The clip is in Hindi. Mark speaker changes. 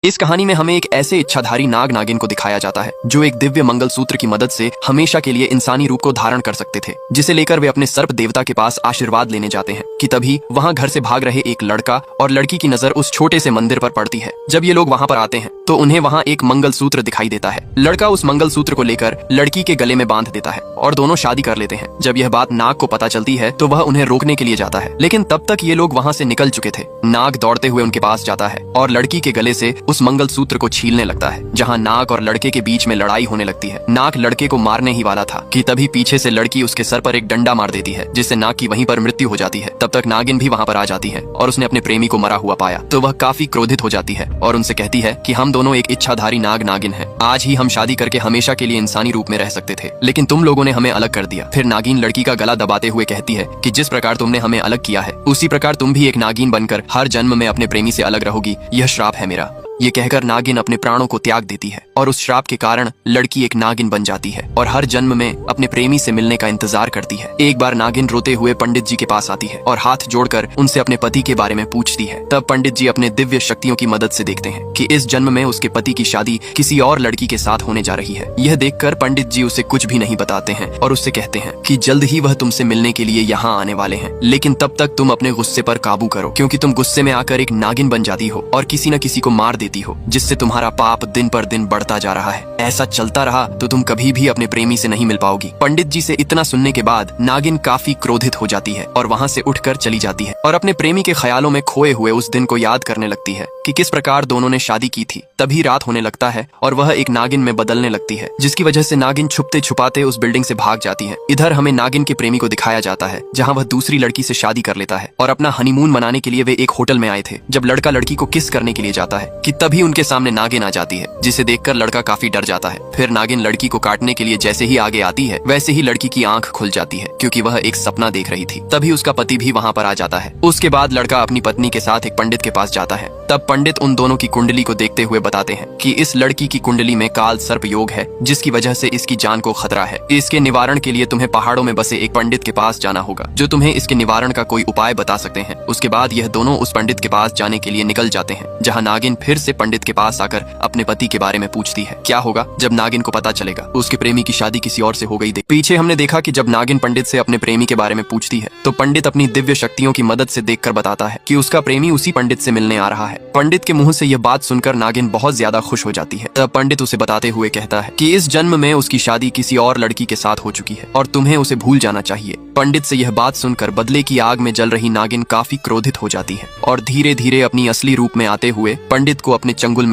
Speaker 1: इस कहानी में हमें एक ऐसे इच्छाधारी नाग नागिन को दिखाया जाता है जो एक दिव्य मंगल सूत्र की मदद से हमेशा के लिए इंसानी रूप को धारण कर सकते थे, जिसे लेकर वे अपने सर्प देवता के पास आशीर्वाद लेने जाते हैं कि तभी वहाँ घर से भाग रहे एक लड़का और लड़की की नजर उस छोटे से मंदिर पर पड़ती है। जब ये लोग वहाँ पर आते हैं तो उन्हें वहाँ एक मंगल सूत्र दिखाई देता है। लड़का उस मंगल सूत्र को लेकर लड़की के गले में बांध देता है और दोनों शादी कर लेते हैं। जब यह बात नाग को पता चलती है तो वह उन्हें रोकने के लिए जाता है, लेकिन तब तक ये लोग वहाँ से निकल चुके थे। नाग दौड़ते हुए उनके पास जाता है और लड़की के गले से उस मंगल सूत्र को छीलने लगता है, जहाँ नाग और लड़के के बीच में लड़ाई होने लगती है। नाग लड़के को मारने ही वाला था कि तभी पीछे से लड़की उसके सर पर एक डंडा मार देती है, जिससे नाग की वहीं पर मृत्यु हो जाती है। तब तक नागिन भी वहाँ पर आ जाती है और उसने अपने प्रेमी को मरा हुआ पाया तो वह काफी क्रोधित हो जाती है और उनसे कहती है कि हम दोनों एक इच्छाधारी नाग नागिन हैं। आज ही हम शादी करके हमेशा के लिए इंसानी रूप में रह सकते थे, लेकिन तुम लोगों ने हमें अलग कर दिया। फिर नागिन लड़की का गला दबाते हुए कहती है कि जिस प्रकार तुमने हमें अलग किया है उसी प्रकार तुम भी एक नागिन बनकर हर जन्म में अपने प्रेमी से अलग रहोगी, यह श्राप है मेरा। ये कहकर नागिन अपने प्राणों को त्याग देती है और उस श्राप के कारण लड़की एक नागिन बन जाती है और हर जन्म में अपने प्रेमी से मिलने का इंतजार करती है। एक बार नागिन रोते हुए पंडित जी के पास आती है और हाथ जोड़कर उनसे अपने पति के बारे में पूछती है। तब पंडित जी अपने दिव्य शक्तियों की मदद से देखते हैं कि इस जन्म में उसके पति की शादी किसी और लड़की के साथ होने जा रही है। यह देखकर पंडित जी उसे कुछ भी नहीं बताते हैं और उससे कहते हैं कि जल्द ही वह तुमसे मिलने के लिए यहाँ आने वाले हैं, लेकिन तब तक तुम अपने गुस्से पर काबू करो, क्योंकि तुम गुस्से में आकर एक नागिन बन जाती हो और किसी न किसी को मार देती हो, जिससे तुम्हारा पाप दिन पर दिन बढ़ता जा रहा है। ऐसा चलता रहा तो तुम कभी भी अपने प्रेमी से नहीं मिल पाओगी। पंडित जी से इतना सुनने के बाद नागिन काफी क्रोधित हो जाती है और वहाँ से उठकर चली जाती है और अपने प्रेमी के ख्यालों में खोए हुए उस दिन को याद करने लगती है कि किस प्रकार दोनों ने शादी की थी। तभी रात होने लगता है और वह एक नागिन में बदलने लगती है, जिसकी वजह से नागिन छुपते छुपाते उस बिल्डिंग से भाग जाती है। इधर हमें नागिन के प्रेमी को दिखाया जाता है जहाँ वह दूसरी लड़की से शादी कर लेता है और अपना हनीमून मनाने के लिए वे एक होटल में आए थे। जब लड़का लड़की को किस करने के लिए जाता है कि तभी उनके सामने नागिन आ जाती है, जिसे देखकर लड़का काफी डर जाता है। फिर नागिन लड़की को काटने के लिए जैसे ही आगे आती है वैसे ही लड़की की आंख खुल जाती है, क्योंकि वह एक सपना देख रही थी। तभी उसका पति भी वहाँ पर आ जाता है। उसके बाद लड़का अपनी पत्नी के साथ एक पंडित के पास जाता है। तब पंडित उन दोनों की कुंडली को देखते हुए बताते हैं कि इस लड़की की कुंडली में काल सर्प योग है, जिसकी वजह से इसकी जान को खतरा है। इसके निवारण के लिए तुम्हें पहाड़ों में बसे एक पंडित के पास जाना होगा, जो तुम्हें इसके निवारण का कोई उपाय बता सकते हैं। उसके बाद यह दोनों उस पंडित के पास जाने के लिए निकल जाते हैं, जहाँ नागिन फिर से पंडित के पास आकर अपने पति के बारे में पूछती है। क्या होगा जब नागिन को पता चलेगा उसके प्रेमी की शादी किसी और से हो गई। पीछे हमने देखा कि जब नागिन पंडित से अपने प्रेमी के बारे में पूछती है तो पंडित अपनी दिव्य शक्तियों की मदद से देखकर बताता है कि उसका प्रेमी उसी पंडित से मिलने आ रहा है। पंडित के मुंह से यह बात सुनकर नागिन बहुत ज्यादा खुश हो जाती है। तब पंडित उसे बताते हुए कहता है कि इस जन्म में उसकी शादी किसी और लड़की के साथ हो चुकी है और तुम्हें उसे भूल जाना चाहिए। पंडित से यह बात सुनकर बदले की आग में जल रही नागिन काफी क्रोधित हो जाती है और धीरे धीरे अपनी असली रूप में आते हुए पंडित को अपने चंगुल में